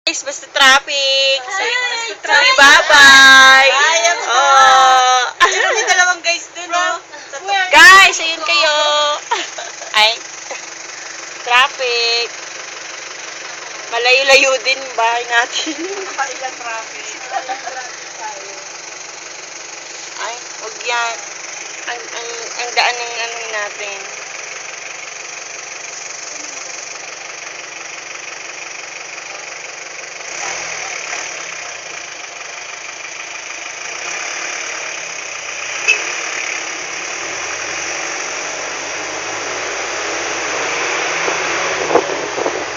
Guys, basta traffic. Sorry, bye-bye. Oh. May dalawang guys dun, oh. Guys, ayun kayo. Ay. Traffic. Malayo-layo din bahay natin. Nakailang traffic. Ay, huwag yan. Ang daan ng ano natin.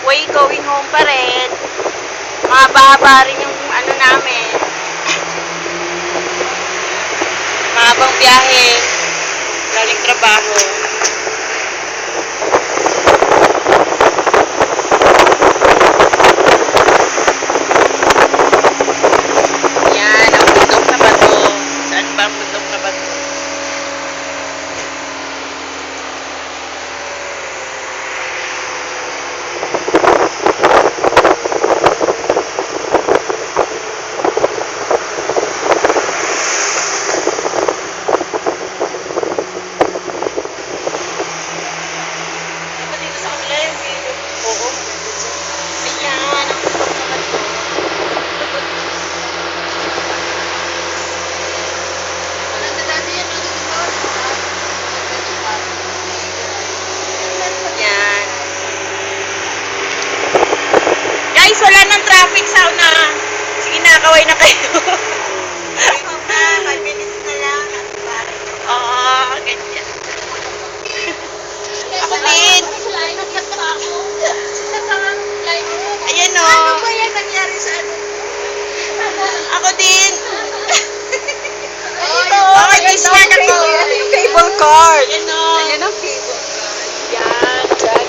Way going home pa rin. Mahaba-haba rin yung ano namin. Mahabang biyahe. Galing trabaho. Yan, ang bundok na bato. Saan ba ang bundok na bato? Oo. Ayan, ang bundok na bato. Yan. Guys, wala nang traffic sa una. Sige na, kaway na kayo. 5 minutes na lang. Oo, ganyan. Ako din. Ayan o. Ano ba yan nangyari sa ano? Ako din. Ito, Okay, this one na to. yung cable card. Ayan o. Ayan ang cable card. Yan. Dyan.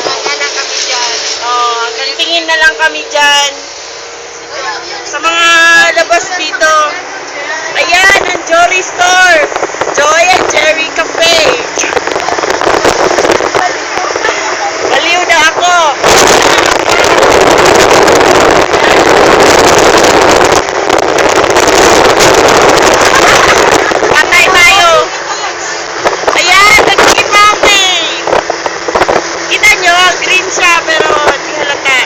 Wala na kami dyan. Oh, hanggang tingin na lang kami dyan. Sa mga labas dito. Ayan, ang Jory Store. Joy and Jerry Cafe. Baliw na ako. Patay tayo. Ayan, nag-green mountain. Kita nyo, green siya pero di halata.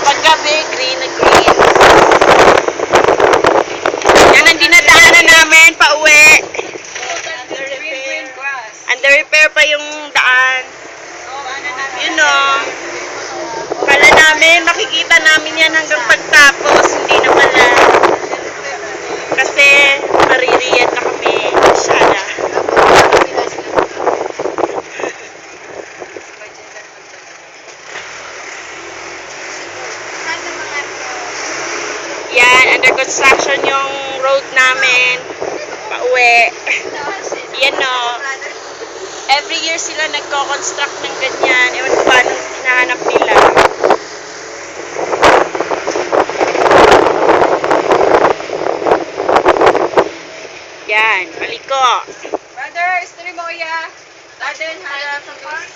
Paggabi, green na green. Yan ang dinadaanan namin pa uwi. Under repair pa yung daan. Yun o. Kala namin, makikita namin yan hanggang pagtapos. Hindi na pala. Kasi maririyad na kami. Masyada. Yan, under construction yung road namin. Pauwi. Yan o. Every year sila nagko-construct ng ganyan. Ewan ko paano hinahanap nila. Yan, paliko. Brother, story mo kuya. Garden, hala sa park.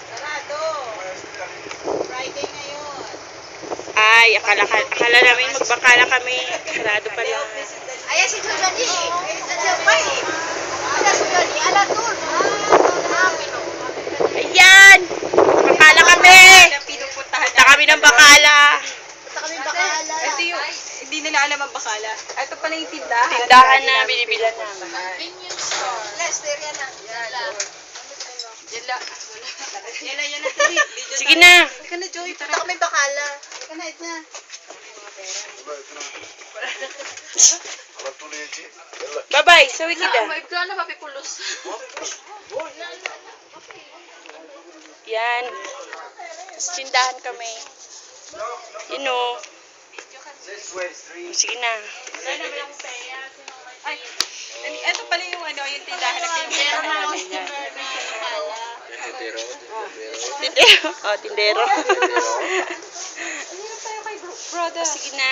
Sarado. Friday ngayon. Ay, akala namin magbakala kami. Sarado pala. Ayan si Jojani. Nandiyan pa eh. Ayan si Jojani. Ala doon. Ayan! Bakala kami! Punta kami ng bakala. Punta kami bakala. Ito yung, hindi nila alam ang bakala. Ito pala yung tindahan. Tindahan na binibilan namin. Convenience store. Lester, yan na. Yan na. Yan na. Sige na. Ika na, Joy. Punta kami bakala. Ika na, ito na. Bye-bye. Sawi kita. Plano papipulos. Yan. Tapos tindahan kami. Yun o. Sige na. Ay, ito pala yung ano, yung tindahan na pinagkita namin yan. Tindero. Oh, tindero. Ano tayo kay brother? Sige na.